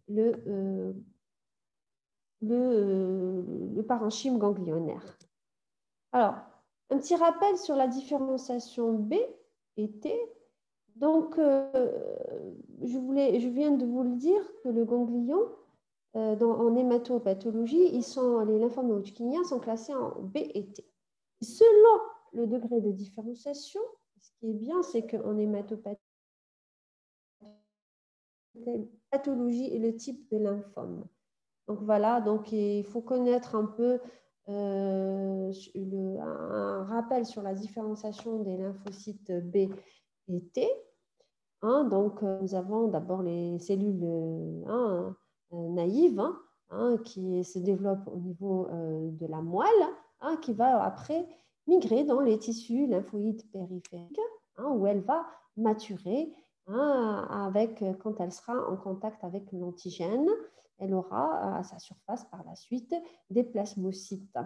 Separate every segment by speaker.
Speaker 1: le parenchyme ganglionnaire. Alors, un petit rappel sur la différenciation B et T. Donc, je viens de vous le dire que le ganglion, en hématopathologie, les lymphomes hodgkiniens sont classés en B et T. Selon le degré de différenciation, ce qui est bien, c'est qu'en hématopathologie et le type de lymphome. Donc voilà, donc il faut connaître un peu un rappel sur la différenciation des lymphocytes B et T. Donc nous avons d'abord les cellules naïves qui se développent au niveau de la moelle, qui va après migrer dans les tissus lymphoïdes périphériques, où elle va maturer quand elle sera en contact avec l'antigène. Elle aura à sa surface par la suite des plasmocytes.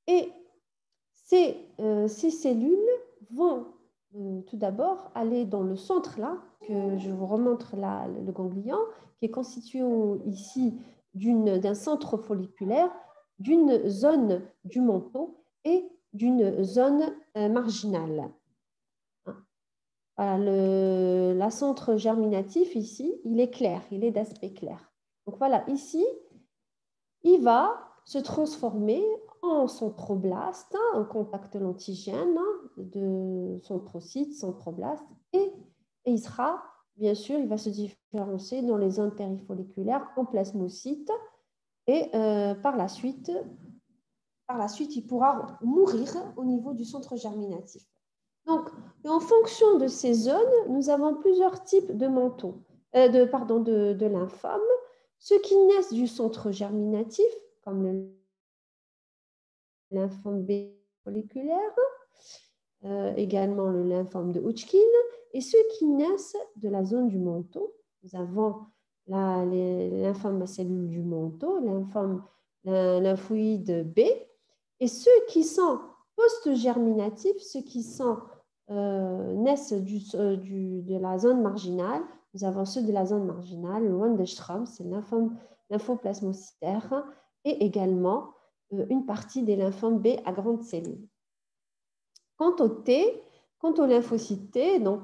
Speaker 1: Et ces cellules vont tout d'abord aller dans le centre là, que je vous remontre là, le ganglion, qui est constitué ici d'un centre folliculaire, d'une zone du manteau et d'une zone marginale. Voilà, la centre germinatif ici, il est clair, il est d'aspect clair. Donc voilà, ici, il va se transformer en centroblaste, en contact l'antigène de centrocyte, centroblaste, et il sera, bien sûr, il va se différencier dans les zones périfolliculaires en plasmocyte, et par la suite, il pourra mourir au niveau du centre germinatif. Donc, en fonction de ces zones, nous avons plusieurs types de manteaux, de lymphomes. Ceux qui naissent du centre germinatif, comme le lymphome B folliculaire, également le lymphome de Hodgkin, et ceux qui naissent de la zone du manteau. Nous avons les lymphomes à cellules du manteau, lymphoïde B, et ceux qui sont post-germinatifs, ceux qui naissent de la zone marginale. Nous avons ceux de la zone marginale, le Waldenstrom, c'est le lymphoplasmocytaire, et également une partie des lymphomes B à grandes cellules. Quant aux lymphocytes T, vous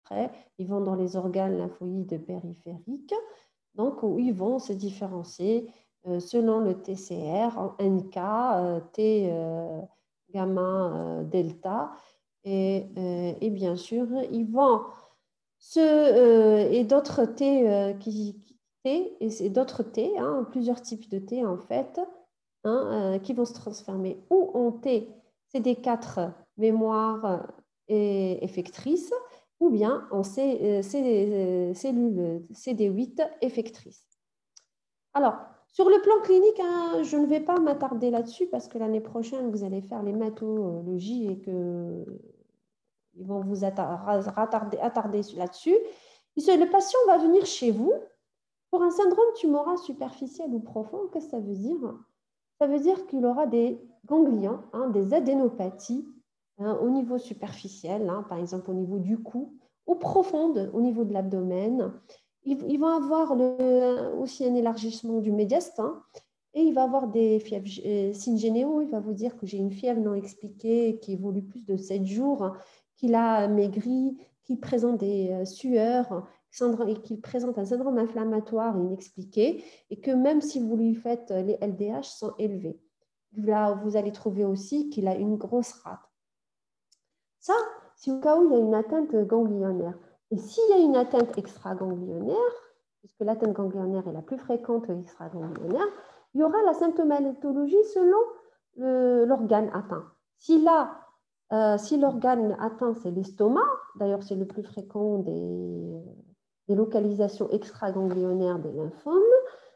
Speaker 1: savez, ils vont dans les organes lymphoïdes périphériques, donc où ils vont se différencier selon le TCR, en NK, T gamma delta, et bien sûr, ils vont et d'autres T et d'autres T, plusieurs types de T en fait, qui vont se transformer ou en T CD4 mémoire et effectrice, ou bien en cellules CD8 effectrices. Alors, sur le plan clinique, je ne vais pas m'attarder là-dessus parce que l'année prochaine, vous allez faire l'hématologie et ils vont vous attarder là-dessus. Le patient va venir chez vous pour un syndrome tumoral superficiel ou profond. Qu'est-ce que ça veut dire? Ça veut dire qu'il aura des ganglions, des adénopathies au niveau superficiel, par exemple au niveau du cou, ou profonde au niveau de l'abdomen. Ils vont avoir aussi un élargissement du médiastin et il va avoir des fièvres signes généraux. Il va vous dire que j'ai une fièvre non expliquée qui évolue plus de 7 jours, qu'il a maigri, qu'il présente des sueurs, et qu'il présente un syndrome inflammatoire inexpliqué et que même si vous lui faites les LDH sont élevés. Là, vous allez trouver aussi qu'il a une grosse rate. Ça, c'est au cas où il y a une atteinte ganglionnaire. Et s'il y a une atteinte extraganglionnaire, puisque l'atteinte ganglionnaire est la plus fréquente que l'extraganglionnaire, il y aura la symptomatologie selon l'organe atteint. Si l'organe atteint, c'est l'estomac, d'ailleurs c'est le plus fréquent des localisations extraganglionnaires des lymphomes.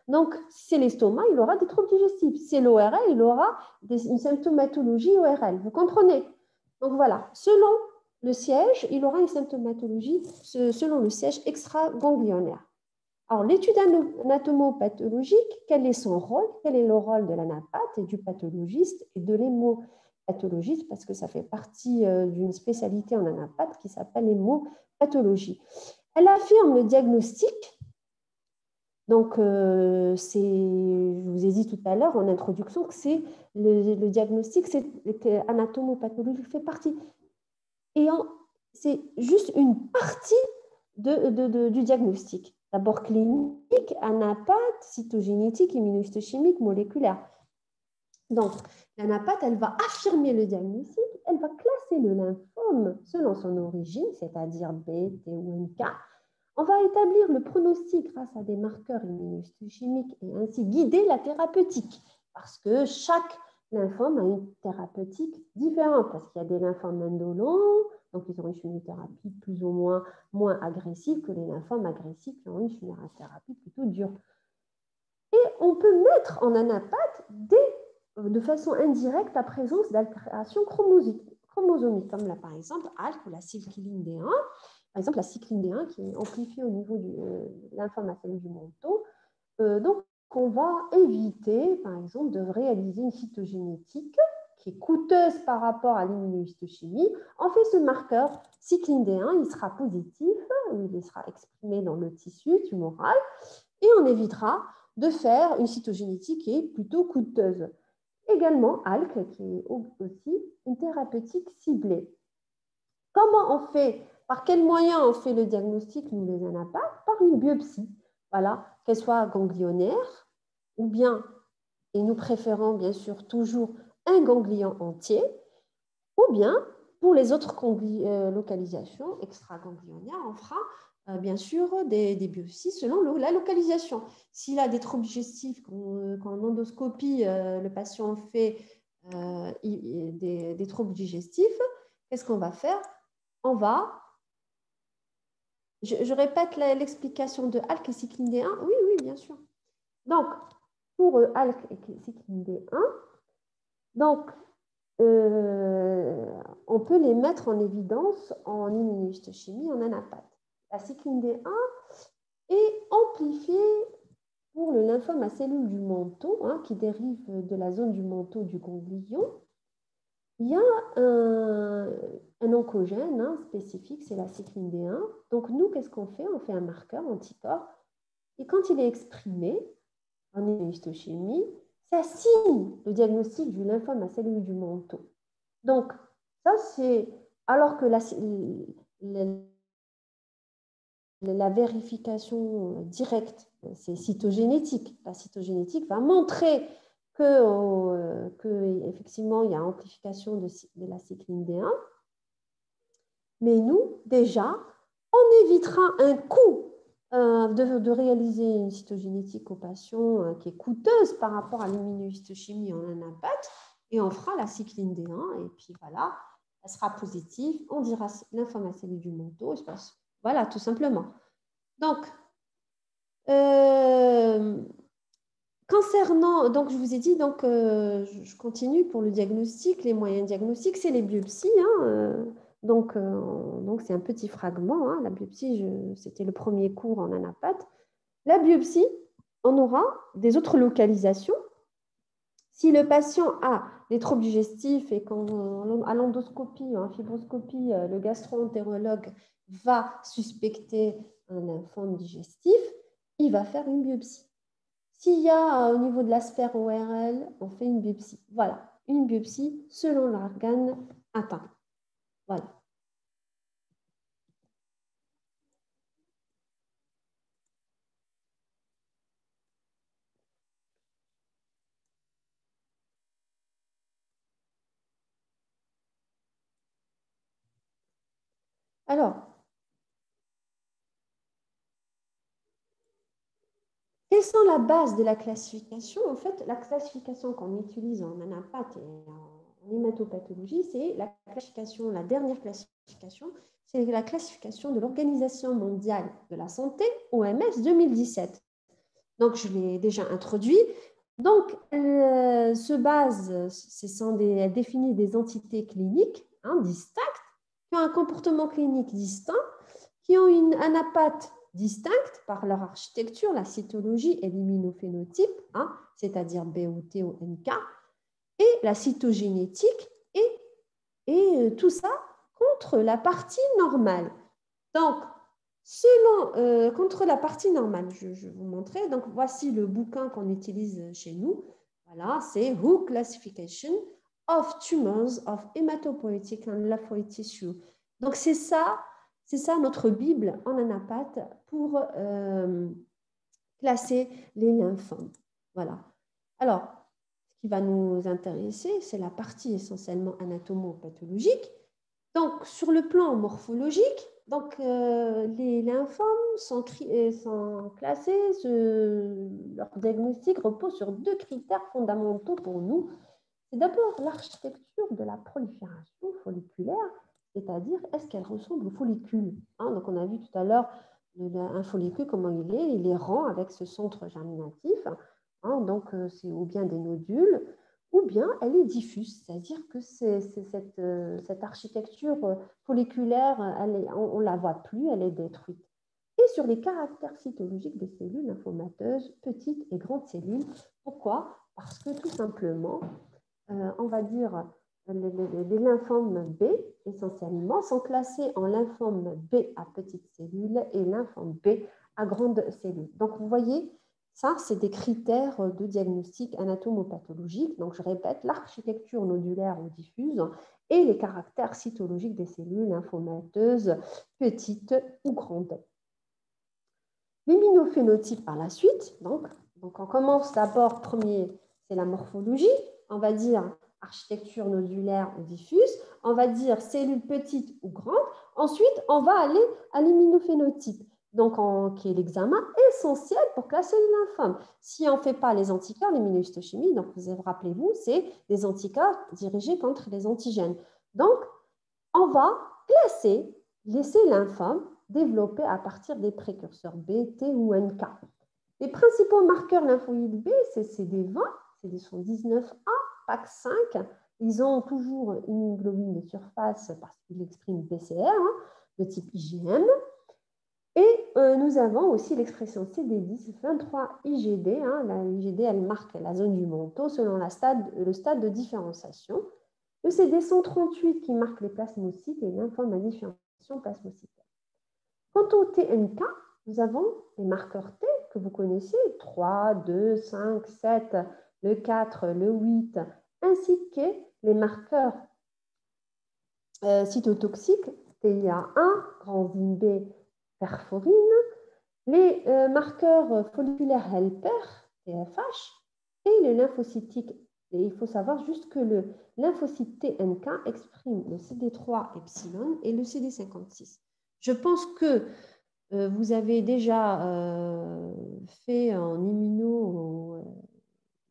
Speaker 1: Donc, si c'est l'estomac, il aura des troubles digestifs. Si c'est l'ORL, il aura une symptomatologie ORL. Vous comprenez? Donc voilà, selon le siège, il aura une symptomatologie selon le siège extraganglionnaire. Alors, l'étude anatomopathologique, quel est son rôle? Quel est le rôle de l'anapathe et du pathologiste et de pathologie parce que ça fait partie d'une spécialité en anapath qui s'appelle l'hémopathologie. Elle affirme le diagnostic. Donc, je vous ai dit tout à l'heure en introduction que c'est le diagnostic, c'est que anatomopathologie fait partie. Et c'est juste une partie du diagnostic. D'abord clinique, anapath, cytogénétique, immunohistochimique, moléculaire. Donc, l'anapath, elle va affirmer le diagnostic, elle va classer le lymphome selon son origine, c'est-à-dire B, T ou NK. On va établir le pronostic grâce à des marqueurs immunohistochimiques et ainsi guider la thérapeutique parce que chaque lymphome a une thérapeutique différente parce qu'il y a des lymphomes indolents, donc ils ont une chimiothérapie plus ou moins agressive que les lymphomes agressifs qui ont une chimiothérapie plutôt dure. Et on peut mettre en anapath de façon indirecte la présence d'altérations chromosomiques, comme là par exemple ALK ou la cycline D1. Par exemple, la cycline D1 qui est amplifiée au niveau du lymphome à cellule du manteau. Donc, on va éviter, par exemple, de réaliser une cytogénétique qui est coûteuse par rapport à l'immunohistochimie. On fait ce marqueur cycline D1, il sera positif, il sera exprimé dans le tissu tumoral, et on évitera de faire une cytogénétique qui est plutôt coûteuse. Également, ALK, qui est aussi une thérapeutique ciblée. Comment on fait? Par quels moyens on fait le diagnostic, nous les anapathes? Par une biopsie, voilà, qu'elle soit ganglionnaire ou bien, et nous préférons bien sûr toujours un ganglion entier, ou bien pour les autres localisations extraganglionnaires, on fera bien sûr des biopsies selon la localisation. S'il a des troubles digestifs, qu'en endoscopie, le patient fait des troubles digestifs, qu'est-ce qu'on va faire? On va, je répète l'explication de ALK et cycline D1. Oui, oui, bien sûr. Donc, pour ALK et cycline D1, donc, on peut les mettre en évidence en immunohistochimie, en anapath. La cycline D1 est amplifiée pour le lymphome à cellules du manteau, qui dérive de la zone du manteau du ganglion. Il y a un oncogène spécifique, c'est la cycline D1. Donc, nous, qu'est-ce qu'on fait? On fait un marqueur anticorps. Et quand il est exprimé en immunohistochimie, ça signe le diagnostic du lymphome à cellules du manteau. Donc, ça, c'est... Alors que la vérification directe, c'est cytogénétique. La cytogénétique va montrer que effectivement, il y a amplification de la cycline D1. Mais nous, déjà, on évitera un coût de réaliser une cytogénétique aux patients qui est coûteuse par rapport à l'immunohistochimie en anapath, et on fera la cycline D1, et puis voilà, elle sera positive, on dira lymphome à cellules du manteau, voilà, tout simplement. Donc, concernant, donc je vous ai dit, donc, je continue pour le diagnostic, les moyens diagnostiques, c'est les biopsies, donc, c'est un petit fragment. La biopsie, c'était le premier cours en anapath. La biopsie, on aura des autres localisations. Si le patient a des troubles digestifs et qu'à l'endoscopie, en fibroscopie, le gastro-entérologue va suspecter un lymphome digestif, il va faire une biopsie. S'il y a au niveau de la sphère ORL, on fait une biopsie. Voilà, une biopsie selon l'organe atteint. Voilà. Alors, quelles sont la base de la classification? En fait, la classification qu'on utilise en anapath et en hématopathologie, c'est la classification, la dernière classification, c'est la classification de l'Organisation mondiale de la santé, OMS 2017. Donc, je l'ai déjà introduit. Donc, elle définit des entités cliniques distinctes, qui ont un comportement clinique distinct, qui ont une anapath distinctes par leur architecture, la cytologie et l'immunophénotype, c'est-à-dire BOT ou NK, et la cytogénétique et tout ça contre la partie normale. Donc, contre la partie normale, je vais vous montrer. Donc, voici le bouquin qu'on utilise chez nous. Voilà, c'est Who Classification of Tumors of Hematopoietic and Lymphoid Tissue. Donc, c'est ça notre Bible en anapath pour classer les lymphomes. Voilà. Alors, ce qui va nous intéresser, c'est la partie essentiellement anatomo-pathologique. Donc, sur le plan morphologique, donc, les lymphomes sont classés, leur diagnostic repose sur 2 critères fondamentaux pour nous. C'est d'abord l'architecture de la prolifération folliculaire, c'est-à-dire est-ce qu'elle ressemble au follicule. Donc, on a vu tout à l'heure un follicule, comment il est rond avec ce centre germinatif. Donc, c'est ou bien des nodules, ou bien elle est diffuse, c'est-à-dire que cette architecture folliculaire, on ne la voit plus, elle est détruite. Et sur les caractères cytologiques des cellules lymphomateuses, petites et grandes cellules. Pourquoi? Parce que tout simplement, on va dire, les lymphomes B, essentiellement, sont classés en lymphome B à petites cellules et lymphome B à grandes cellules. Donc, vous voyez, ça, c'est des critères de diagnostic anatomopathologique. Donc, je répète, l'architecture nodulaire ou diffuse et les caractères cytologiques des cellules lymphomateuses, petites ou grandes. L'immunophénotype par la suite. Donc on commence d'abord, premier, c'est la morphologie. On va dire architecture nodulaire ou diffuse. On va dire cellules petites ou grandes. Ensuite, on va aller à l'immunophénotype, donc qui est l'examen essentiel pour classer les lymphomes. Si on ne fait pas les anticorps, l'immunohistochimie, donc rappelez-vous, c'est des anticorps dirigés contre les antigènes. Donc, on va classer ces lymphomes développés à partir des précurseurs B, T ou NK. Les principaux marqueurs lymphoïdes B, c'est CD20, CD119A, PAC5. Ils ont toujours une globine de surface parce qu'ils expriment BCR, de type IgM. Et nous avons aussi l'expression CD10, 23 IgD. La IgD, elle marque la zone du manteau selon le stade de différenciation. Le CD138 qui marque les plasmocytes et lymphomes à différenciation plasmocytaire. Quant au TNK, nous avons les marqueurs T que vous connaissez, 3, 2, 5, 7, le 4, le 8, ainsi que les marqueurs cytotoxiques, TIA1, granzyme B, perforine, les marqueurs folliculaires helper, TFH, et les lymphocytiques. Et il faut savoir juste que le lymphocyte TNK exprime le CD3 epsilon et le CD56. Je pense que vous avez déjà fait en immuno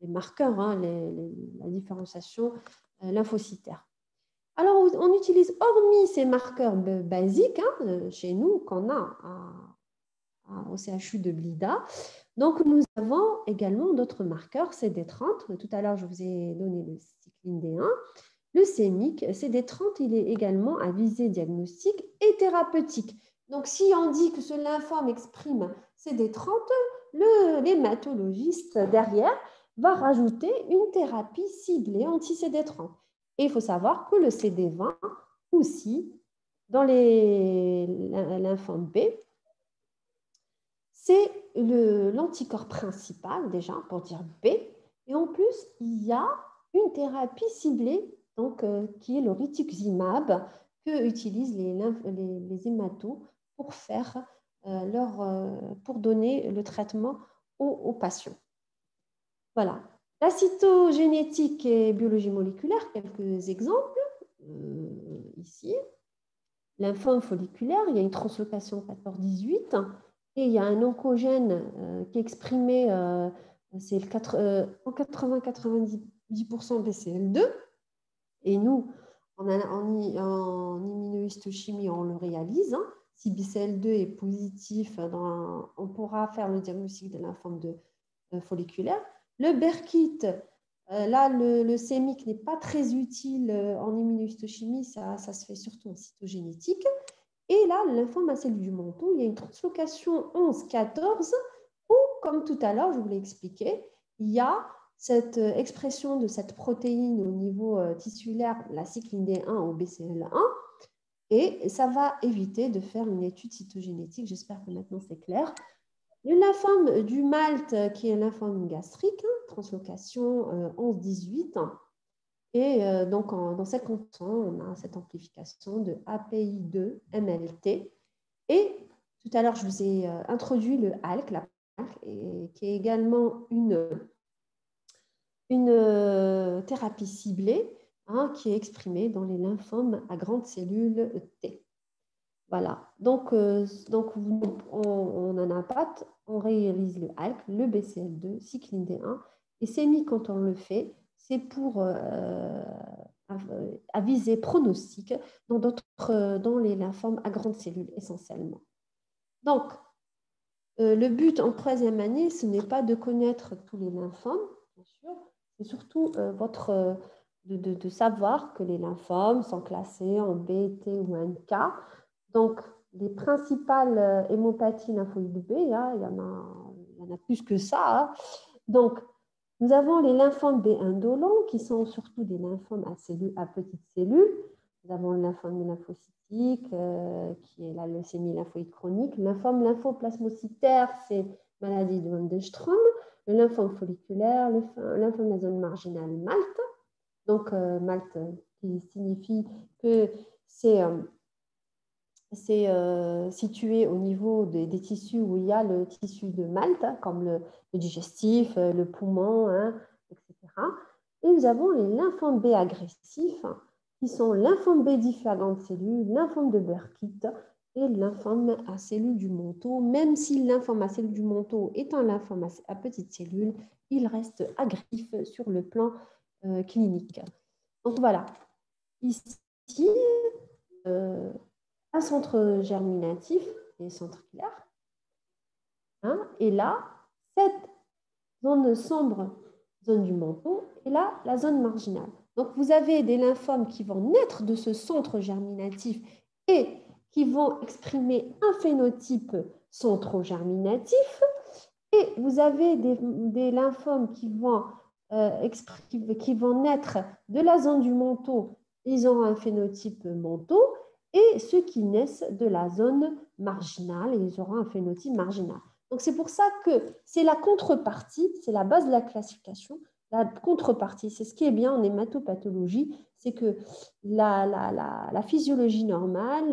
Speaker 1: les marqueurs, la différenciation lymphocytaire. Alors, on utilise, hormis ces marqueurs basiques chez nous, qu'on a au CHU de Blida, donc nous avons également d'autres marqueurs, CD30. Tout à l'heure, je vous ai donné le cycline D1. Le CEMIC, CD30, il est également à visée diagnostique et thérapeutique. Donc, si on dit que ce lymphome exprime CD30, l'hématologiste derrière va rajouter une thérapie ciblée anti-CD30. Et il faut savoir que le CD20 aussi, dans les lymphomes B, c'est l'anticorps principal déjà, pour dire B. Et en plus, il y a une thérapie ciblée donc, qui est le rituximab que utilisent les hématos pour pour donner le traitement aux patients. Voilà. La cytogénétique et biologie moléculaire, quelques exemples ici. Lymphome folliculaire, il y a une translocation 14-18 et il y a un oncogène qui est exprimé, c'est en 80-90% BCL2. Et nous, en immunohistochimie, on le réalise. Si BCL2 est positif, on pourra faire le diagnostic de lymphome folliculaire. Le Berkit, là, le CEMIC n'est pas très utile en immunohistochimie, ça se fait surtout en cytogénétique. Et là, le lymphome à cellules du manteau, il y a une translocation 11-14 où, comme tout à l'heure, je vous l'ai expliqué, il y a cette expression de cette protéine au niveau tissulaire, la cycline D1 ou BCL1, et ça va éviter de faire une étude cytogénétique. J'espère que maintenant c'est clair. Le lymphome du Malte, qui est un lymphome gastrique, translocation 11-18. Et donc, dans cette condition, on a cette amplification de API2 MLT. Et tout à l'heure, je vous ai introduit le ALK, qui est également une thérapie ciblée qui est exprimée dans les lymphomes à grandes cellules T. Voilà, donc on en impacte, on réalise le ALK, le BCL2, cycline D1, et CMI, quand on le fait, c'est pour aviser pronostic dans les lymphomes à grandes cellules essentiellement. Donc, le but en troisième année, ce n'est pas de connaître tous les lymphomes, bien sûr, c'est surtout de savoir que les lymphomes sont classés en B, T ou NK. Donc, les principales hémopathies lymphoïdes B, il y en a plus que ça. Hein. Donc, nous avons les lymphomes B indolents, qui sont surtout des lymphomes à petites cellules. Nous avons le lymphome lymphocytique, qui est la leucémie lymphoïde chronique. Le lymphome lymphoplasmocytaire, c'est maladie de Waldenström. Le lymphome folliculaire, le lymphome de la zone marginale Malte. Donc, Malte, qui signifie que c'est situé au niveau des tissus où il y a le tissu de Malte, comme le digestif, le poumon, etc. Et nous avons les lymphomes B agressifs, qui sont lymphome B diffus à grande cellule, lymphome de Burkitt et lymphome à cellules du manteau. Même si le lymphome à cellules du manteau est un lymphome à petites cellules, il reste agressif sur le plan clinique. Donc voilà, ici, un centre germinatif et centriculaire. Et là, cette zone sombre, zone du manteau, et là, la zone marginale. Donc, vous avez des lymphomes qui vont naître de ce centre germinatif et qui vont exprimer un phénotype centrogerminatif. Et vous avez des lymphomes qui vont naître de la zone du manteau. Ils ont un phénotype manteau. Et ceux qui naissent de la zone marginale, ils auront un phénotype marginal. Donc, c'est pour ça que c'est la contrepartie, c'est la base de la classification. La contrepartie, c'est ce qui est bien en hématopathologie, c'est que la physiologie normale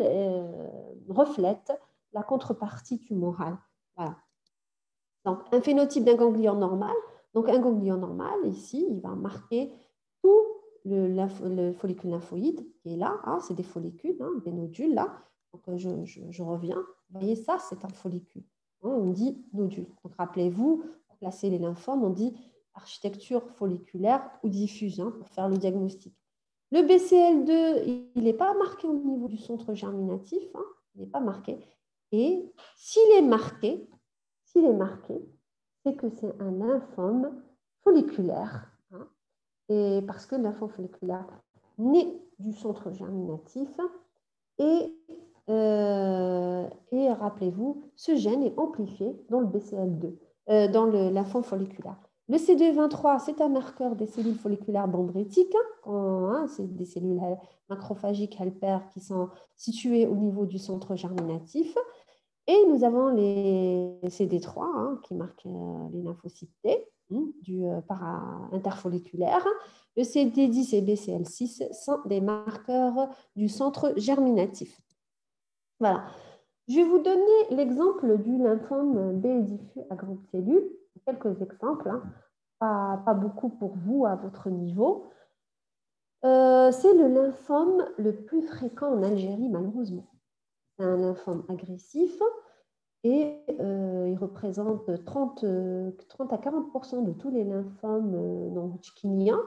Speaker 1: reflète la contrepartie tumorale. Voilà. Donc, un phénotype d'un ganglion normal. Donc, un ganglion normal, ici, il va marquer tout le follicule lymphoïde qui est là. C'est des follicules, des nodules là. Donc, je reviens. Vous voyez, ça, c'est un follicule. On dit nodule. Donc, rappelez-vous, pour classer les lymphomes, on dit architecture folliculaire ou diffuse pour faire le diagnostic. Le BCL2, il n'est pas marqué au niveau du centre germinatif. Il n'est pas marqué. Et s'il est marqué, c'est que c'est un lymphome folliculaire. Et parce que le lymphome folliculaire naît du centre germinatif. Et rappelez-vous, ce gène est amplifié dans le BCL2, dans le lymphome folliculaire. Le CD23, c'est un marqueur des cellules folliculaires dendritiques. C'est des cellules macrophagiques helper qui sont situées au niveau du centre germinatif. Et nous avons les CD3 qui marquent les lymphocytes T du para-interfolliculaire. Le CD10 et BCL6 sont des marqueurs du centre germinatif. Voilà. Je vais vous donner l'exemple du lymphome B diffus à grande cellule. Quelques exemples, pas beaucoup pour vous à votre niveau. C'est le lymphome le plus fréquent en Algérie, malheureusement. C'est un lymphome agressif et il représente 30 à 40% de tous les lymphomes non-hodgkiniens.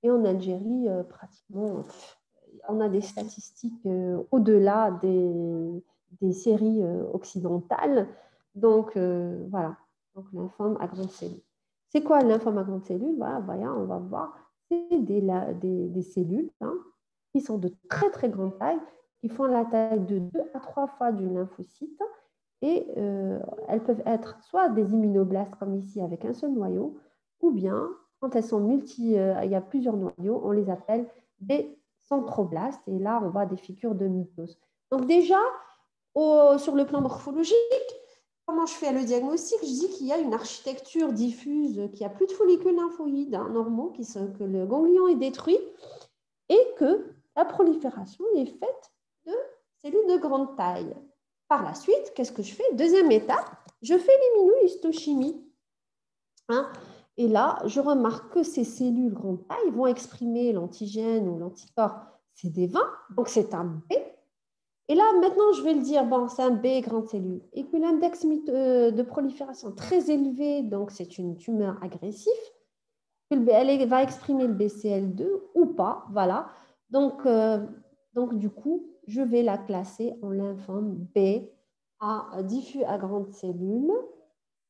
Speaker 1: Et en Algérie, pratiquement, on a des statistiques au-delà des séries occidentales. Donc, voilà. Donc, lymphome à grande cellule. C'est quoi le lymphome à grande cellule? Voilà, on va voir. C'est des cellules qui sont de très, très grande taille, qui font la taille de 2 à 3 fois du lymphocyte. Et elles peuvent être soit des immunoblastes, comme ici, avec un seul noyau, ou bien quand elles sont il y a plusieurs noyaux, on les appelle des centroblastes. Et là, on voit des figures de mitose. Donc déjà, sur le plan morphologique, comment je fais le diagnostic? Je dis qu'il y a une architecture diffuse, qu'il n'y a plus de follicules lymphoïdes normaux, que le ganglion est détruit et que la prolifération est faite de cellules de grande taille. Par la suite, qu'est-ce que je fais? Deuxième étape, je fais l'immunohistochimie. Et là, je remarque que ces cellules grande taille vont exprimer l'antigène ou l'anticorps CD20, donc c'est un B. Et là, maintenant, je vais le dire, bon, c'est un B, grande cellule, et que l'index de prolifération est très élevé, donc c'est une tumeur agressive, elle va exprimer le BCL2 ou pas, voilà. Donc du coup, je vais la classer en lymphome B à diffus à grande cellule.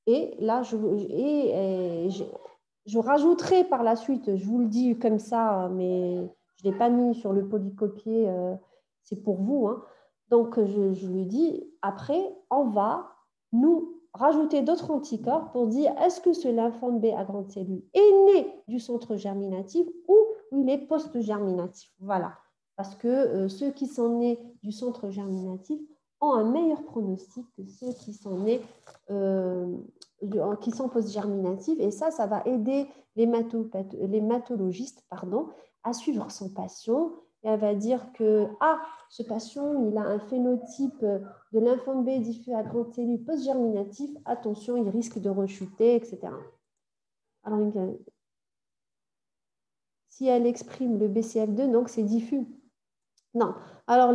Speaker 1: Et là, je rajouterai par la suite, je vous le dis comme ça, mais je ne l'ai pas mis sur le polycopier, c'est pour vous. Hein. Donc, je lui dis, après, on va nous rajouter d'autres anticorps pour dire est-ce que ce lymphome B à grande cellule est né du centre germinatif ou il est post-germinatif. Voilà. Parce que ceux qui sont nés du centre germinatif ont un meilleur pronostic que ceux qui sont nés qui sont post-germinatifs. Et ça va aider les matologistes à suivre son patient. Et elle va dire que ce patient, il a un phénotype de lymphome B diffus à grande cellule post-germinatif. Attention, il risque de rechuter, etc. Alors, si elle exprime le BCL2, donc c'est diffus. Non. Alors,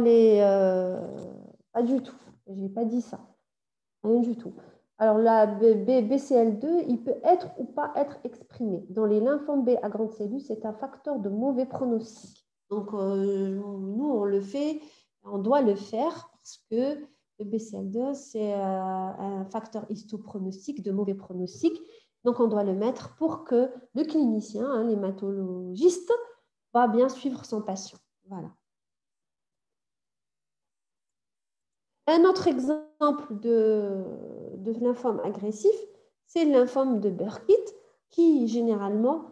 Speaker 1: pas du tout. Je n'ai pas dit ça. Rien du tout. Alors, la BCL2, il peut être ou pas être exprimé. Dans les lymphomes B à grande cellule, c'est un facteur de mauvais pronostic. Donc, nous, on doit le faire parce que le BCL2, c'est un facteur histopronostic de mauvais pronostic. Donc, on doit le mettre pour que le clinicien, l'hématologiste, va bien suivre son patient. Voilà. Un autre exemple de lymphome agressif, c'est le lymphome de Burkitt, qui généralement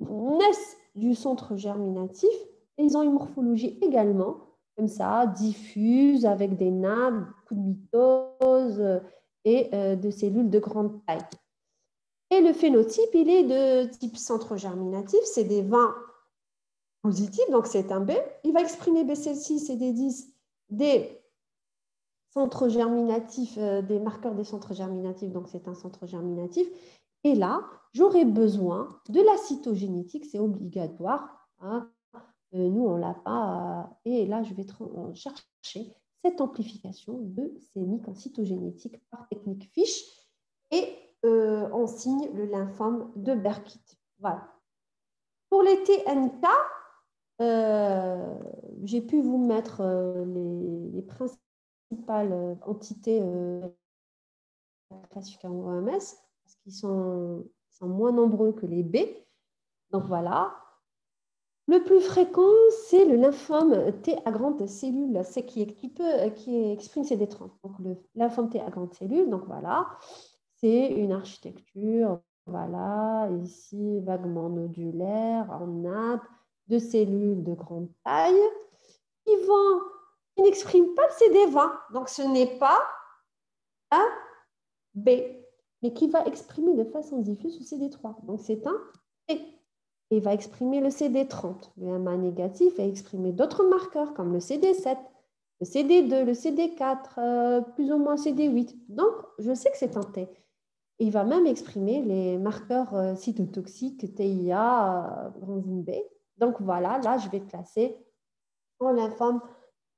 Speaker 1: naissent du centre germinatif. Et ils ont une morphologie également, comme ça, diffuse, avec des nappes, beaucoup de mitose et de cellules de grande taille. Et le phénotype, il est de type centre germinatif, c'est des 20 positifs, donc c'est un B. Il va exprimer BCL6 et CD10 des centre germinatif, des marqueurs des centres germinatifs, donc c'est un centre germinatif. Et là, j'aurai besoin de la cytogénétique, c'est obligatoire. Hein. Nous, on ne l'a pas. Et là, je vais chercher cette amplification de ces en cytogénétique par technique FISH et on signe le lymphome de Burkitt. Voilà. Pour les TNK, j'ai pu vous mettre les principales entités classification OMS, parce qu'ils sont moins nombreux que les B. Donc voilà. Le plus fréquent, c'est le lymphome T à grande cellule, c'est qui exprime CD30. Donc le lymphome T à grande cellule, donc voilà, c'est une architecture, voilà, ici vaguement nodulaire, en nappe, de cellules de grande taille, qui n'expriment pas le CD20. Donc ce n'est pas un B, mais qui va exprimer de façon diffuse le CD3. Donc c'est un T. Et il va exprimer le CD30. Le MA négatif va exprimer d'autres marqueurs comme le CD7, le CD2, le CD4, plus ou moins CD8. Donc je sais que c'est un T. Et il va même exprimer les marqueurs cytotoxiques TIA, bronzine B. Donc voilà, là je vais classer en lymphome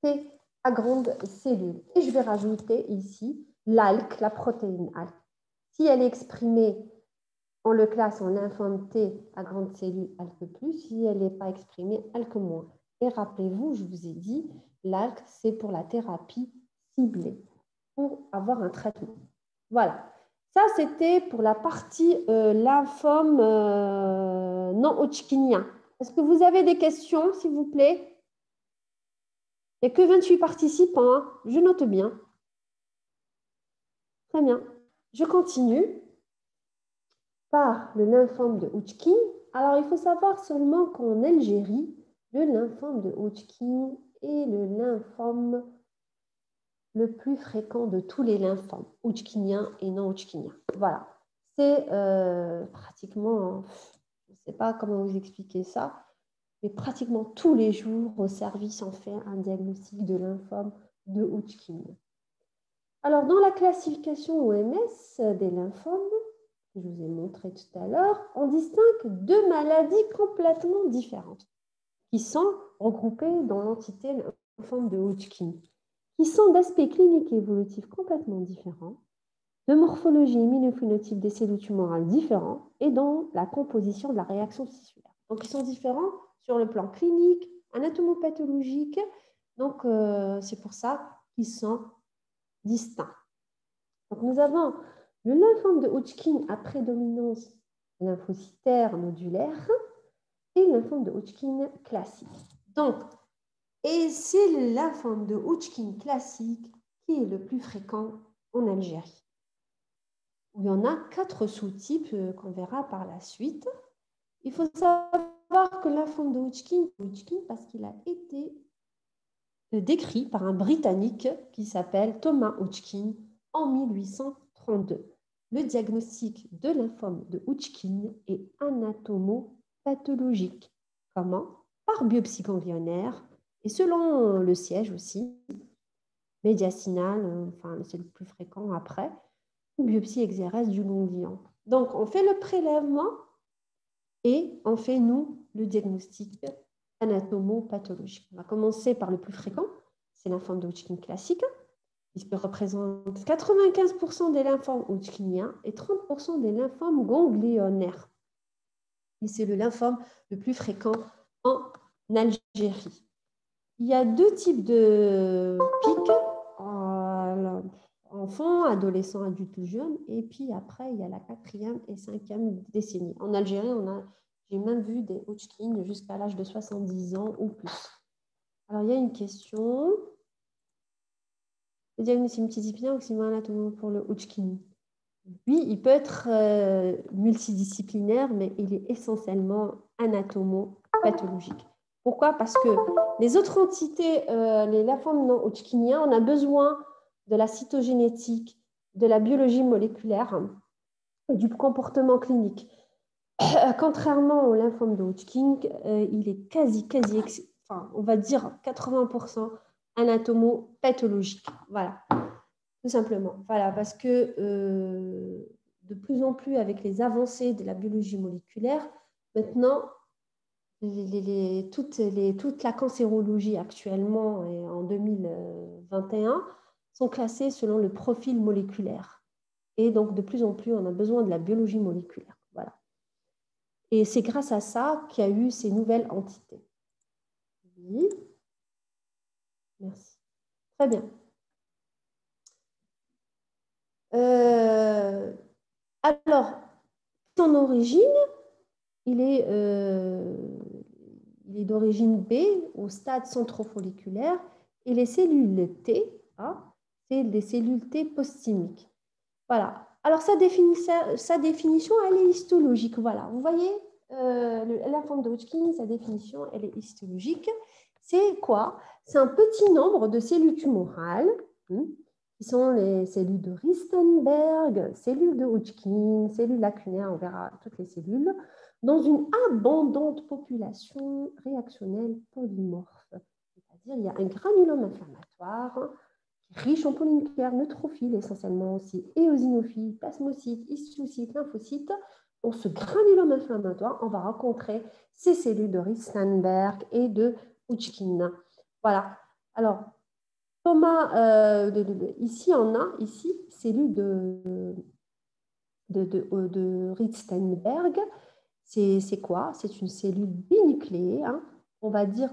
Speaker 1: T à grande cellule. Et je vais rajouter ici l'ALK, la protéine ALK. Si elle est exprimée, on le classe en lymphome T à grande cellule ALK+, si elle n'est pas exprimée, ALK-. Et rappelez-vous, je vous ai dit, l'ALK, c'est pour la thérapie ciblée, pour avoir un traitement. Voilà. Ça, c'était pour la partie lymphome non hodgkinien. Est-ce que vous avez des questions, s'il vous plaît? Il n'y a que 28 participants, hein. Je note bien. Très bien. Je continue par le lymphome de Hodgkin. Alors, il faut savoir seulement qu'en Algérie, le lymphome de Hodgkin est le lymphome le plus fréquent de tous les lymphomes, hodgkiniens et non hodgkiniens. Voilà. C'est pratiquement, je ne sais pas comment vous expliquer ça, mais pratiquement tous les jours au service, on fait un diagnostic de lymphome de Hodgkin. Alors, dans la classification OMS des lymphomes, que je vous ai montré tout à l'heure, on distingue deux maladies complètement différentes qui sont regroupées dans l'entité lymphome de Hodgkin, qui sont d'aspect clinique et évolutif complètement différents, de morphologie et immunophénotype des cellules tumorales différents et dans la composition de la réaction tissulaire. Donc, ils sont différents sur le plan clinique, anatomopathologique. Donc, c'est pour ça qu'ils sont distincts. Donc, nous avons le lymphome de Hodgkin à prédominance lymphocytaire nodulaire et le lymphome de Hodgkin classique. Donc, et c'est le lymphome de Hodgkin classique qui est le plus fréquent en Algérie. Il y en a 4 sous-types qu'on verra par la suite. Il faut savoir que le lymphome de Hodgkin parce qu'il a été décrit par un Britannique qui s'appelle Thomas Hodgkin en 1832. Le diagnostic de lymphome de Hodgkin est anatomopathologique. Comment? Par biopsie ganglionnaire et selon le siège aussi, médiastinal, enfin c'est le plus fréquent après, ou biopsie exérèse du ganglion. Donc on fait le prélèvement et on fait, nous, le diagnostic anatomopathologique. On va commencer par le plus fréquent, c'est le lymphome de Hodgkin classique, puisqu'il représente 95% des lymphomes hodgkiniens et 30% des lymphomes ganglionnaires. Et c'est le lymphome le plus fréquent en Algérie. Il y a 2 types de pics, enfants, adolescents, adultes, jeunes, et puis après, il y a la 4e et 5e décennie. En Algérie, j'ai même vu des Hodgkin jusqu'à l'âge de 70 ans ou plus. Alors, il y a une question. Le diagnostic multidisciplinaire ou anatomique pour le Hodgkin? Oui, il peut être multidisciplinaire, mais il est essentiellement anatomopathologique. Pourquoi? Parce que les autres entités, les lymphomes non hodgkiniens, on a besoin de la cytogénétique, de la biologie moléculaire et du comportement clinique. Contrairement au lymphome de Hodgkin, il est enfin, on va dire 80% anatomopathologique. Voilà, tout simplement. Voilà, parce que de plus en plus, avec les avancées de la biologie moléculaire, maintenant, toute la cancérologie actuellement et en 2021 sont classées selon le profil moléculaire. Et donc, de plus en plus, on a besoin de la biologie moléculaire. Voilà. Et c'est grâce à ça qu'il y a eu ces nouvelles entités. Oui. Merci. Très bien. Alors, son origine, il est d'origine B au stade centrofolliculaire et les cellules T, hein, c'est des cellules T post-thymiques. Voilà. Alors, sa définition, elle est histologique. Voilà. Vous voyez, le lymphome de Hodgkin, sa définition, elle est histologique. C'est quoi? C'est un petit nombre de cellules tumorales, qui sont les cellules de Ristenberg, cellules de Hodgkin, cellules lacunaires, on verra toutes les cellules, dans une abondante population réactionnelle polymorphe. C'est-à-dire, il y a un granulome inflammatoire riche en polynucléaires, neutrophiles essentiellement aussi, éosinophiles, plasmocytes, histiocytes, lymphocytes. Dans ce granulome inflammatoire, on va rencontrer ces cellules de Ristenberg et de Hodgkin. Voilà. Alors, Thomas, ici, on a cellules de Ristenberg. C'est quoi? C'est une cellule binucléée. Hein. On dit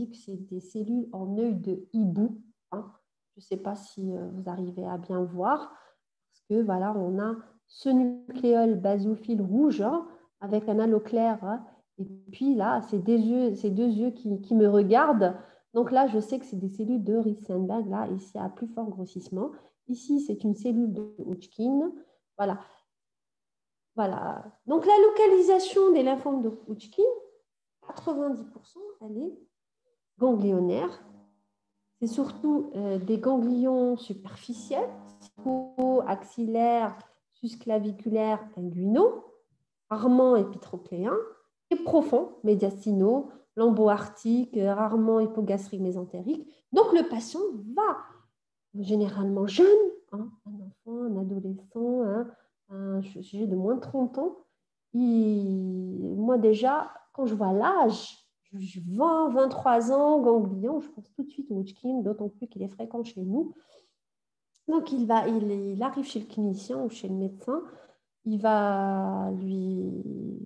Speaker 1: que c'est des cellules en œil de hibou. Hein. Je ne sais pas si vous arrivez à bien voir. Parce que voilà, on a ce nucléole basophile rouge hein, avec un halo clair. Hein, et puis là, c'est ces 2 yeux qui me regardent. Donc là, je sais que c'est des cellules de Ristenberg, là, ici à plus fort grossissement. Ici, c'est une cellule de Hodgkin. Voilà. Voilà. Donc, la localisation des lymphomes de Hodgkin, 90%, elle est ganglionnaire. C'est surtout des ganglions superficiels, axillaires, susclaviculaires, inguinaux, rarement épitrochléens, et profonds, médiastinaux, lambo-arctiques, rarement hypogastriques mésentériques. Donc, le patient va généralement jeune, hein, un enfant, un adolescent, hein, un sujet de moins de 30 ans. Moi, déjà, quand je vois l'âge, 20, 23 ans, ganglion, je pense tout de suite au Hodgkin, d'autant plus qu'il est fréquent chez nous. Donc, il arrive chez le clinicien ou chez le médecin.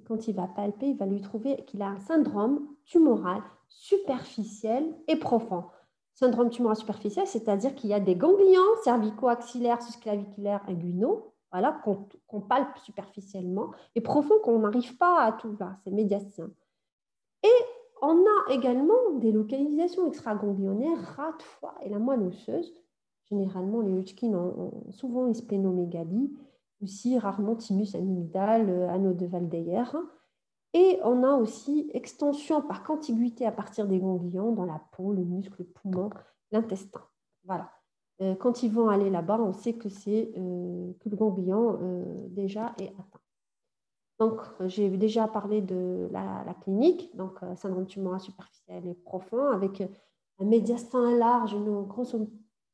Speaker 1: Quand il va palper, il va lui trouver qu'il a un syndrome tumoral superficiel et profond. Syndrome tumoral superficiel, c'est-à-dire qu'il y a des ganglions cervico-axillaires, susclaviculaires, inguinaux, voilà, qu'on palpe superficiellement, et profond qu'on n'arrive pas à tout voir, c'est médiastin. Et on a également des localisations extraganglionnaires, rate, foie et la moelle osseuse. Généralement, les Hodgkin ont souvent une splénomégalie, aussi rarement thymus amygdale, anneau de Waldeyer. Et on a aussi extension par contiguïté à partir des ganglions dans la peau, le muscle, le poumon, l'intestin. Voilà. Quand ils vont aller là-bas, on sait que que le ganglion déjà est atteint. Donc, j'ai déjà parlé de la clinique, donc syndrome tumoral superficiel et profond, avec un médiastin large, une grosse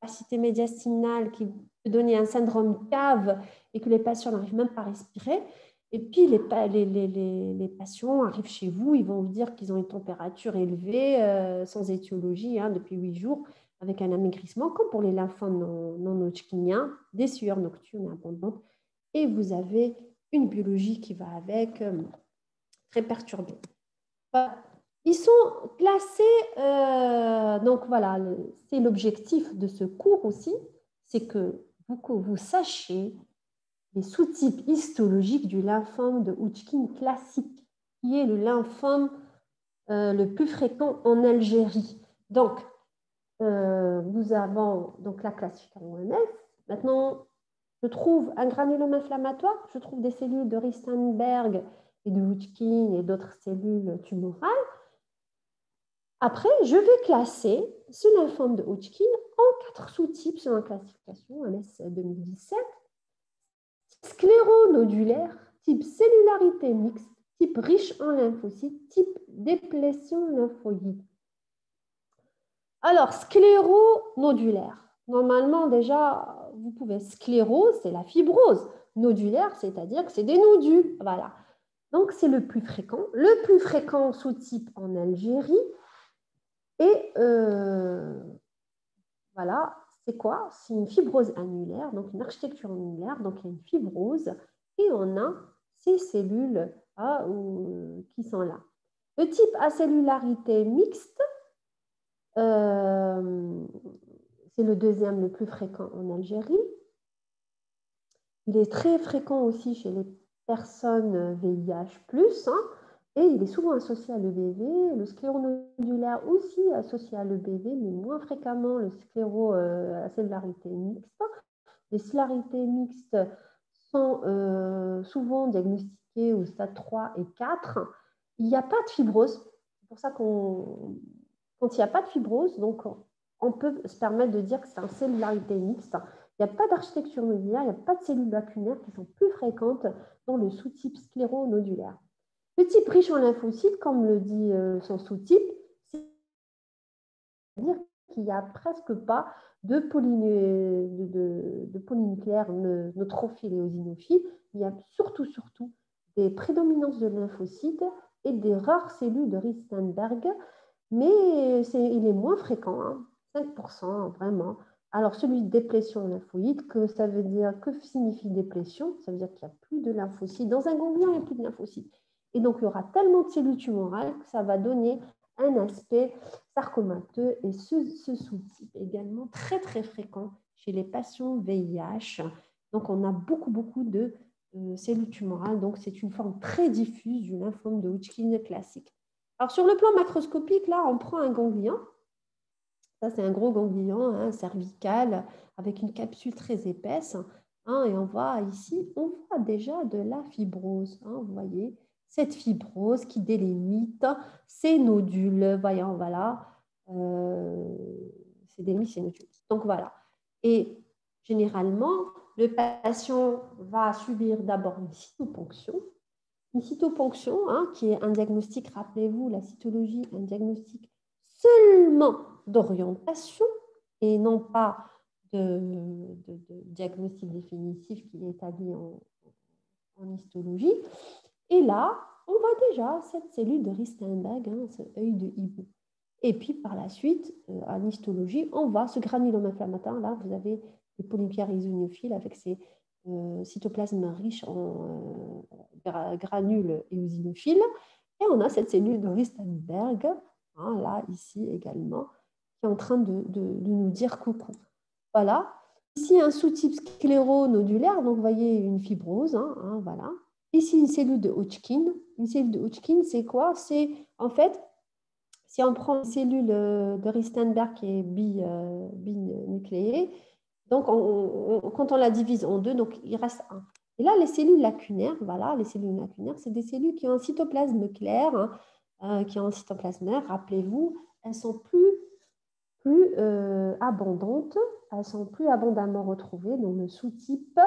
Speaker 1: opacité médiastinale qui peut donner un syndrome cave et que les patients n'arrivent même pas à respirer. Et puis, les patients arrivent chez vous, ils vont vous dire qu'ils ont une température élevée, sans étiologie, hein, depuis 8 jours, avec un amaigrissement, comme pour les lymphomes non hodgkiniens, des sueurs nocturnes abondantes, et vous avez une biologie qui va avec, très perturbée. Ils sont classés, donc voilà, c'est l'objectif de ce cours aussi, c'est que vous sachiez les sous-types histologiques du lymphome de Hodgkin classique, qui est le lymphome le plus fréquent en Algérie. Donc, nous avons donc la classification OMS. Maintenant, je trouve un granulome inflammatoire, je trouve des cellules de Ristenberg et de Hodgkin et d'autres cellules tumorales. Après, je vais classer ce lymphome de Hodgkin en 4 sous-types selon la classification OMS 2017. Scléronodulaire, type cellularité mixte, type riche en lymphocytes, type déplétion lymphoïde. Alors, scléronodulaire. Normalement, déjà, vous pouvez. Sclérose, c'est la fibrose. Nodulaire, c'est-à-dire que c'est des nodules. Voilà. Donc, c'est le plus fréquent. Le plus fréquent sous-type en Algérie. Et voilà, c'est quoi? C'est une fibrose annulaire, donc une architecture annulaire. Donc, il y a une fibrose et on a ces cellules qui sont là. Le type acellularité mixte, c'est le deuxième le plus fréquent en Algérie. Il est très fréquent aussi chez les personnes VIH+, hein, et il est souvent associé à l'EBV. Le scléronodulaire aussi associé à l'EBV, mais moins fréquemment le scléro-cellularité mixte. Les cellularités mixtes sont souvent diagnostiquées au stade 3 et 4. Il n'y a pas de fibrose. C'est pour ça quand il n'y a pas de fibrose, donc on peut se permettre de dire que c'est une cellularité mixte. Il n'y a pas d'architecture nodulaire, il n'y a pas de cellules lacunaires qui sont plus fréquentes dans le sous-type scléronodulaire. Le type riche en lymphocytes, comme le dit son sous-type, c'est-à-dire qu'il n'y a presque pas de polynucléaires neutrophiles et eosinophiles. Il y a surtout des prédominances de lymphocytes et des rares cellules de Ristenberg, mais il est moins fréquent, hein, 5% vraiment. Alors, celui de déplétion lymphoïde, que signifie déplétion? Ça veut dire qu'il n'y a plus de lymphocytes. Dans un ganglion, il n'y a plus de lymphocytes. Et donc, il y aura tellement de cellules tumorales que ça va donner un aspect sarcomateux. Et ce sous-type est également très, très fréquent chez les patients VIH. Donc, on a beaucoup de cellules tumorales. Donc, c'est une forme très diffuse du lymphome de Hodgkin classique. Alors, sur le plan macroscopique, là, on prend un ganglion. Ça, c'est un gros ganglion, hein, cervical, avec une capsule très épaisse. hein, et on voit ici, on voit déjà de la fibrose. Hein, vous voyez, cette fibrose qui délimite ces nodules. Voyons, voilà. C'est délimite ces nodules. Donc voilà. Et généralement, le patient va subir d'abord une cytoponction. Une cytoponction, hein, qui est un diagnostic, rappelez-vous, la cytologie, un diagnostic seulement d'orientation et non pas de diagnostic définitif qui est établi en histologie. Et là, on voit déjà cette cellule de Ristenberg, hein, ce œil de hibou. Et puis par la suite, en histologie, on voit ce granulome inflammatoire. Là, vous avez les polypierres eosinophiles avec ces cytoplasmes riches en granules éosinophiles. Et on a cette cellule de Ristenberg, hein, là, ici également, qui est en train de nous dire coucou. Voilà. Ici, un sous-type scléronodulaire, donc vous voyez une fibrose, hein, voilà. Ici, une cellule de Hodgkin. Une cellule de Hodgkin, c'est quoi? C'est en fait, si on prend une cellule de Ristenberg qui est binucléée, donc quand on la divise en deux, donc il reste un. Et là, les cellules lacunaires, voilà, les cellules lacunaires, c'est des cellules qui ont un cytoplasme clair, hein, qui ont un cytoplasme clair. Rappelez-vous, elles sont plus abondantes, elles sont plus abondamment retrouvées dans le sous-type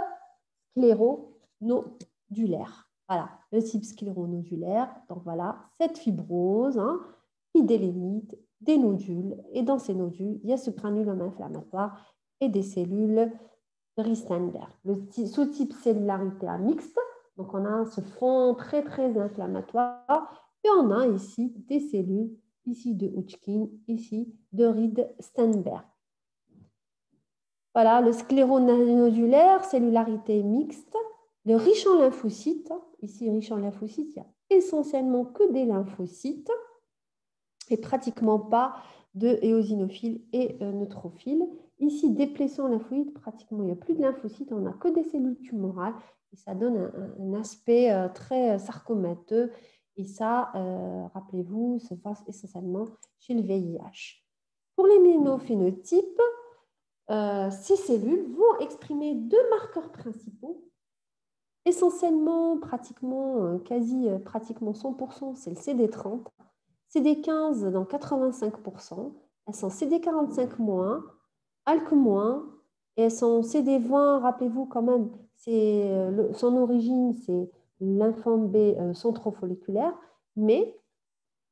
Speaker 1: scléronodulaire. Voilà, le type scléronodulaire. Donc voilà, cette fibrose, hein, qui délimite des nodules. Et dans ces nodules, il y a ce granulome inflammatoire et des cellules de Ristenberg. Le sous-type cellularité mixte, donc on a ce fond très très inflammatoire et on a ici des cellules, ici de Hodgkin, ici de Ristenberg. Voilà, le scléronodulaire, cellularité mixte, le riche en lymphocytes, ici riche en lymphocytes, il y a essentiellement que des lymphocytes et pratiquement pas de éosinophiles et neutrophiles. Ici, déplaçant lymphoïde, pratiquement il n'y a plus de lymphocytes, on n'a que des cellules tumorales et ça donne un aspect très sarcomateux et ça, rappelez-vous, se passe essentiellement chez le VIH. Pour les immunophénotypes, ces cellules vont exprimer deux marqueurs principaux. Essentiellement, pratiquement, pratiquement 100%, c'est le CD30. CD15 dans 85%. Elles sont CD45-, ALK-, et elles sont CD20, rappelez-vous quand même, son origine, c'est lymphome B centrofolliculaire, mais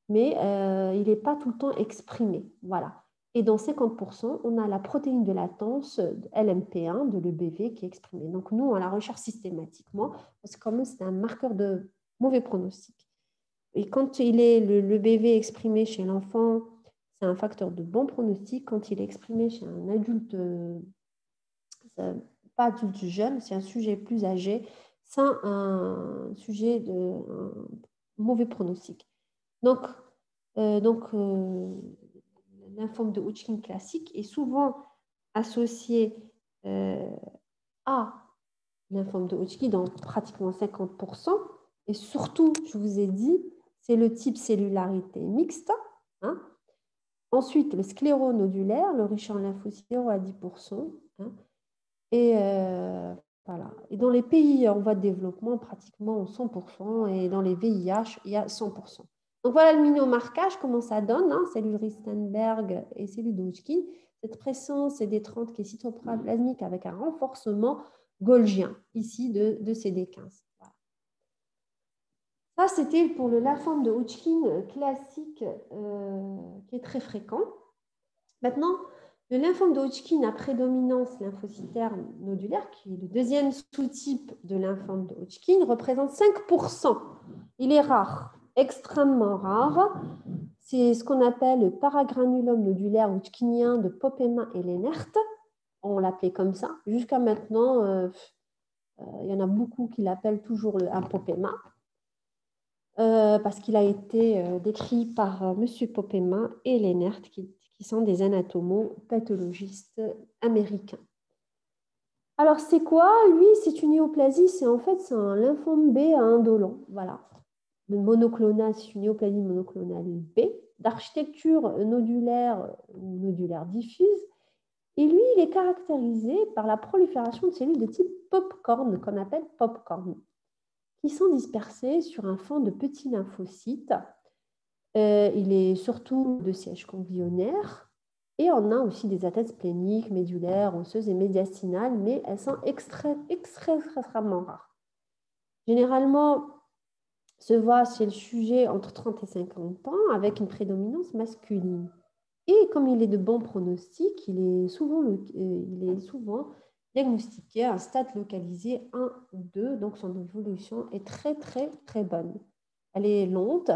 Speaker 1: il n'est pas tout le temps exprimé. Voilà. Et dans 50%, on a la protéine de latence LMP1 de l'EBV qui est exprimée. Donc, nous, on la recherche systématiquement parce que, comme c'est un marqueur de mauvais pronostic. Et quand il est le BV exprimé chez l'enfant, c'est un facteur de bon pronostic. Quand il est exprimé chez un adulte, pas adulte jeune, c'est un sujet plus âgé, c'est un sujet de un mauvais pronostic. Donc lymphome de Hodgkin classique est souvent associé à lymphome de Hodgkin dans pratiquement 50%. Et surtout, je vous ai dit, c'est le type cellularité mixte. Hein. Ensuite, le scléronodulaire, le riche en lymphocytes à 10%. Hein. Et voilà. Et dans les pays en voie de développement, pratiquement 100%. Et dans les VIH, il y a 100%. Donc voilà le mini-marquage, comment ça donne, hein, cellule Ristenberg et cellule de Hodgkin. Cette présence CD30 qui est cytoplasmique avec un renforcement golgien, ici de CD15. Voilà. Ça, c'était pour le lymphome de Hodgkin classique qui est très fréquent. Maintenant, le lymphome de Hodgkin à prédominance lymphocytaire nodulaire, qui est le deuxième sous-type de lymphome de Hodgkin, représente 5%. Il est rare, extrêmement rare. C'est ce qu'on appelle le paragranulome nodulaire hodgkinien de Popema et Lennert. On l'appelait comme ça. Jusqu'à maintenant, il y en a beaucoup qui l'appellent toujours un Popema. Parce qu'il a été décrit par M. Popema et Lennert, qui sont des anatomo-pathologistes américains. Alors, c'est quoi? Lui, c'est une néoplasie, c'est un lymphome B indolent. Voilà. Le monoclonal, c'est une néoplasie monoclonale B, d'architecture nodulaire ou nodulaire diffuse. Et lui, il est caractérisé par la prolifération de cellules de type popcorn, qu'on appelle popcorn, qui sont dispersées sur un fond de petits lymphocytes. Il est surtout de siège ganglionnaire et on a aussi des atteintes spléniques, médulaires, osseuses et médiastinales, mais elles sont extrêmement rares. Généralement, se voit chez le sujet entre 30 et 50 ans avec une prédominance masculine. Et comme il est de bon pronostic, il est souvent diagnostiqué à un stade localisé 1 ou 2, donc son évolution est très bonne. Elle est lente,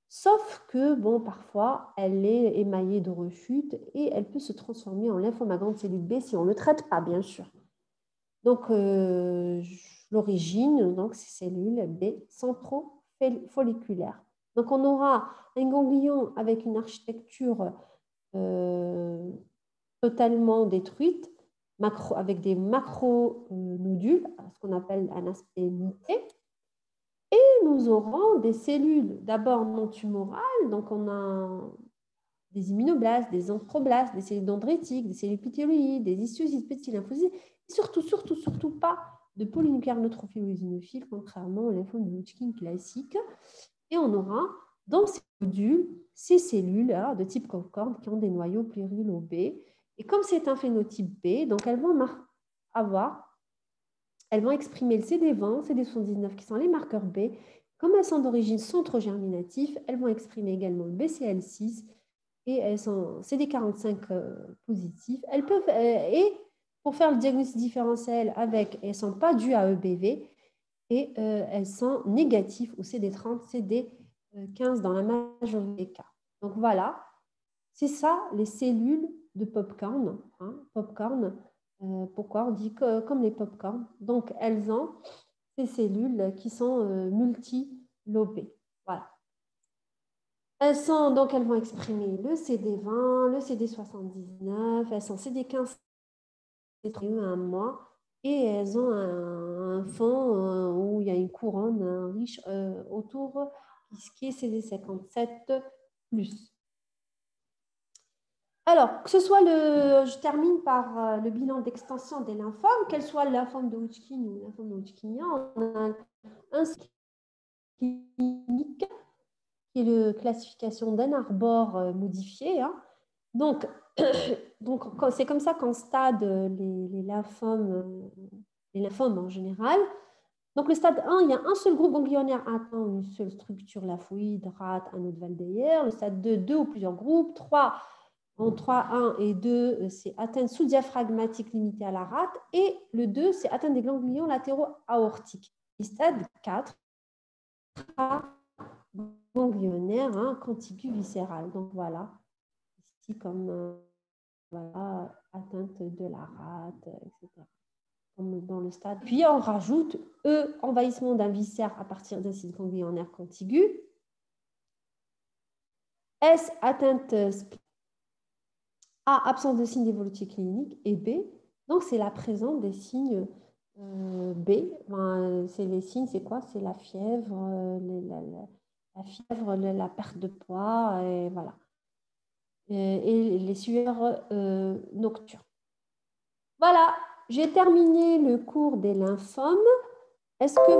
Speaker 1: sauf que, bon, parfois, elle est émaillée de rechutes et elle peut se transformer en lymphome à grande cellule B si on ne le traite pas, bien sûr. Donc, l'origine, donc, ces cellules B centrofolliculaires. Donc, on aura un ganglion avec une architecture totalement détruite, avec des macronodules, ce qu'on appelle un aspect muté. Et nous aurons des cellules d'abord non tumorales, donc on a des immunoblastes, des anthroblastes, des cellules dendritiques, des cellules épithéloïdes, des histiocytes, petits lymphocytes, et surtout pas de polynucléaires neutrophilo-eosinophiles, contrairement au lymphome de Hodgkin classique. Et on aura dans ces nodules ces cellules de type Concorde qui ont des noyaux plurilobatés. Et comme c'est un phénotype B, donc elles vont exprimer le CD20, CD79 qui sont les marqueurs B. Comme elles sont d'origine centrogerminative, elles vont exprimer également le BCL6 et elles sont CD45 positifs. Elles peuvent, et pour faire le diagnostic différentiel avec, elles ne sont pas dues à EBV et elles sont négatives au CD30, CD15 dans la majorité des cas. Donc voilà, c'est ça les cellules de popcorn. Popcorn, pourquoi on dit comme les popcorn. Donc elles ont ces cellules qui sont multilobées. Voilà. Elles vont exprimer le CD20, le CD79, elles sont CD15 un mois et elles ont un fond où il y a une couronne riche autour qui est CD57+. Alors, que ce soit je termine par le bilan d'extension des lymphomes, qu'elle soit le lymphome de Hodgkin ou le lymphome de Hodgkinien, on a un clinique qui est la classification d'Ann Arbor modifiée. Donc, c'est comme ça qu'on stade les lymphomes en général. Donc, le stade 1, il y a un seul groupe ganglionnaire atteint une seule structure lymphoïde, rate, anneau de Valdeyer. Le stade 2, deux ou plusieurs groupes. 3, en 3, 1 et 2, c'est atteinte sous-diaphragmatique limitée à la rate. Et le 2, c'est atteinte des ganglions latéraux aortiques. Et stade 4, ganglionnaire, contigu viscéral. Donc, voilà. Ici, comme voilà, atteinte de la rate, etc. Comme dans le stade. Puis, on rajoute E, envahissement d'un viscère à partir d'un site ganglionnaire contigu. S, atteinte A, absence de signes d'évolution clinique. Et B, donc c'est la présence des signes B. C'est les signes, c'est quoi? C'est la fièvre, la perte de poids, et voilà. Et les sueurs nocturnes. Voilà, j'ai terminé le cours des lymphomes. Est-ce que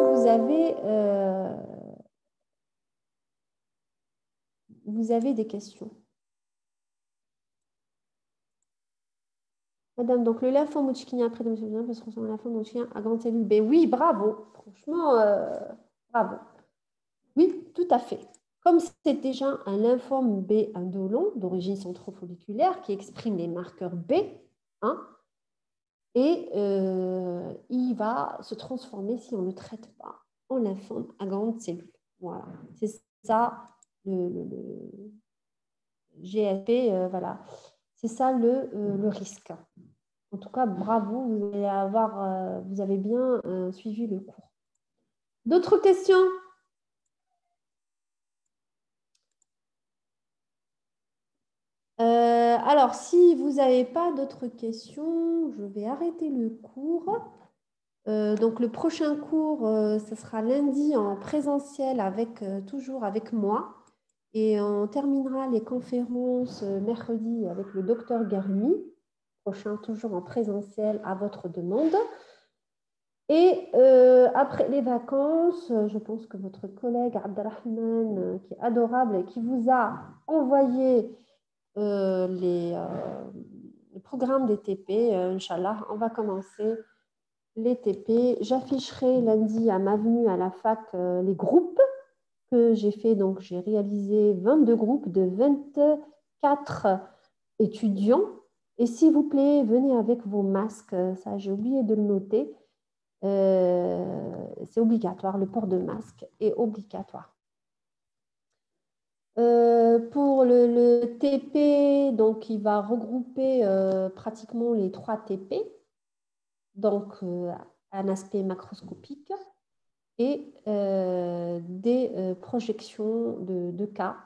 Speaker 1: vous avez des questions? Madame, donc le lymphome hodgkinien après domicile peut se transformer en lymphome hodgkinien à grande cellule B. Oui, bravo. Franchement, bravo. Oui, tout à fait. Comme c'est déjà un lymphome B indolent d'origine centrofolliculaire qui exprime les marqueurs B, et il va se transformer, si on ne le traite pas, en lymphome à grande cellule. Voilà, c'est ça le GFP, voilà. C'est ça le risque. En tout cas, bravo, vous avez bien suivi le cours. D'autres questions? Alors, si vous n'avez pas d'autres questions, je vais arrêter le cours. Donc, le prochain cours, ce sera lundi en présentiel toujours avec moi. Et on terminera les conférences mercredi avec le docteur Garmi. prochain, toujours en présentiel à votre demande. Et après les vacances, je pense que votre collègue Abdelrahman, qui est adorable et qui vous a envoyé les programmes des TP, Inch'Allah, on va commencer les TP. J'afficherai lundi à ma venue à la fac les groupes que j'ai fait. Donc, j'ai réalisé 22 groupes de 24 étudiants. Et s'il vous plaît, venez avec vos masques. Ça, j'ai oublié de le noter. C'est obligatoire. Le port de masque est obligatoire. Pour le TP, donc, il va regrouper pratiquement les 3 TP. Donc, un aspect macroscopique et des projections de cas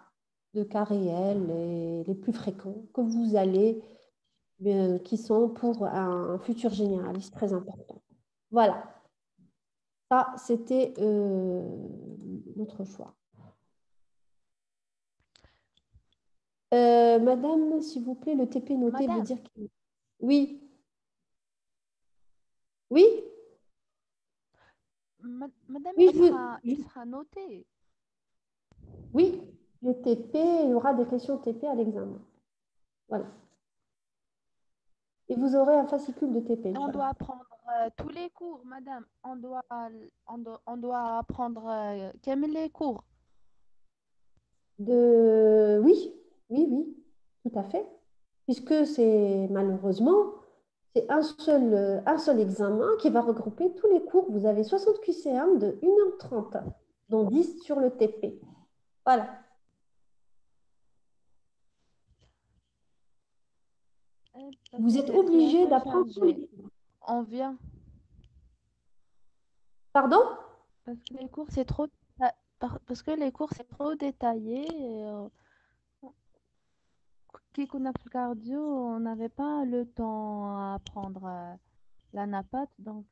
Speaker 1: réels et les plus fréquents que vous allez, qui sont pour un futur généraliste très important. Voilà, ça c'était notre choix. Madame, s'il vous plaît, le TP noté veut
Speaker 2: Madame,
Speaker 1: dire que... Oui, oui,
Speaker 2: madame,
Speaker 1: oui,
Speaker 2: il sera noté.
Speaker 1: oui, le TP, il y aura des questions TP à l'examen. Voilà. Et vous aurez un fascicule de TP,
Speaker 2: On
Speaker 1: Inch'Allah.
Speaker 2: doit apprendre tous les cours, madame. On doit apprendre quels les cours.
Speaker 1: Oui, oui, oui, tout à fait. Puisque c'est malheureusement, c'est un seul examen qui va regrouper tous les cours. Vous avez 60 QCM de 1h30, dont 10 sur le TP. Voilà.
Speaker 2: Parce
Speaker 1: Vous êtes
Speaker 2: que c'est un
Speaker 1: obligé
Speaker 2: peu
Speaker 1: d'apprendre tous les
Speaker 2: chargé.
Speaker 1: cours.
Speaker 2: On vient
Speaker 1: Pardon?
Speaker 2: parce que les cours c'est trop parce que les cours c'est trop détaillé. Qui qu'on a fait cardio, on n'avait pas le temps à apprendre la napate, donc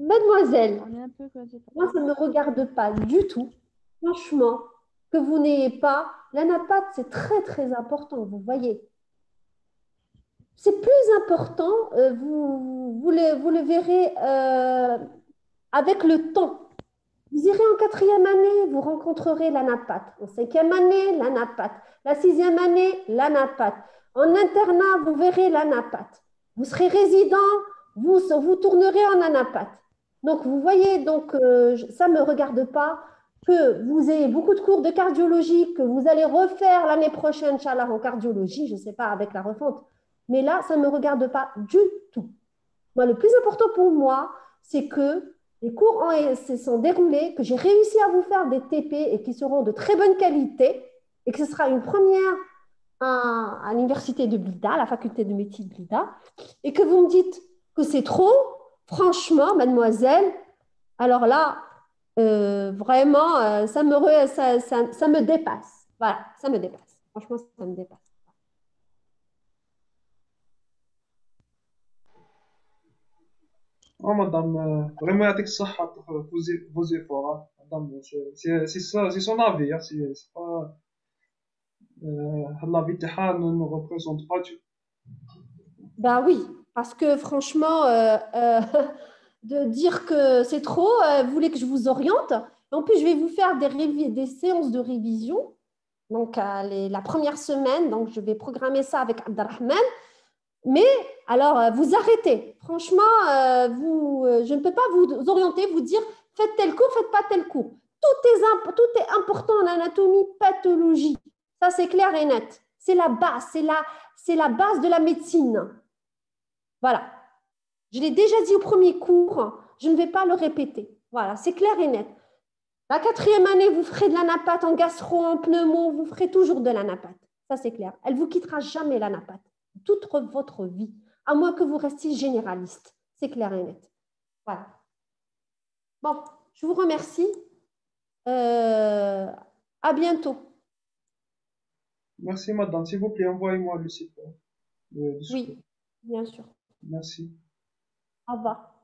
Speaker 1: Mademoiselle,
Speaker 2: on est un peu comme ça.
Speaker 1: moi, ça ne me regarde pas du tout. Franchement, que vous n'ayez pas. L'anapathe, c'est très, très important, vous voyez. C'est plus important, vous le verrez avec le temps. Vous irez en quatrième année, vous rencontrerez l'anapathe. En cinquième année, l'anapathe. La sixième année, l'anapathe. En internat, vous verrez l'anapathe. Vous serez résident, vous tournerez en anapathe. Donc, vous voyez, donc, ça ne me regarde pas que vous ayez beaucoup de cours de cardiologie que vous allez refaire l'année prochaine, Inch'Allah, en cardiologie, je ne sais pas, avec la refonte. Mais là, ça ne me regarde pas du tout. Moi, le plus important pour moi, c'est que les cours se sont déroulés, que j'ai réussi à vous faire des TP et qui seront de très bonne qualité et que ce sera une première à l'université de Blida, à la faculté de médecine de Blida, et que vous me dites que c'est trop, franchement, mademoiselle, alors là, vraiment, ça me dépasse. Voilà, ça me dépasse. Franchement, ça me dépasse.
Speaker 3: Oh, madame, vraiment, يعطيك الصحة pour vos efforts, hein. Madame, c'est ça, c'est son avis, hein. C'est pas, l'avis تاعها ne représente pas du.
Speaker 1: Ben oui, parce que franchement, de dire que c'est trop, vous voulez que je vous oriente. En plus, je vais vous faire des séances de révision. Donc, la première semaine, donc je vais programmer ça avec Abdelrahman. Mais alors, vous arrêtez. Franchement, je ne peux pas vous orienter, vous dire faites tel cours, faites pas tel cours. Tout est important en anatomie, pathologie. Ça, c'est clair et net. C'est la base, c'est la base de la médecine. Voilà. Je l'ai déjà dit au premier cours, je ne vais pas le répéter. Voilà, c'est clair et net. La quatrième année, vous ferez de l'anapathe en gastro, en pneumo, vous ferez toujours de l'anapathe. Ça, c'est clair. Elle ne vous quittera jamais, l'anapathe, toute votre vie, à moins que vous restiez généraliste. C'est clair et net. Voilà. Bon, je vous remercie. À bientôt.
Speaker 3: Merci, madame. S'il vous plaît, envoyez-moi le site de ce cours.
Speaker 1: Oui, bien sûr.
Speaker 3: Merci.
Speaker 1: Au revoir.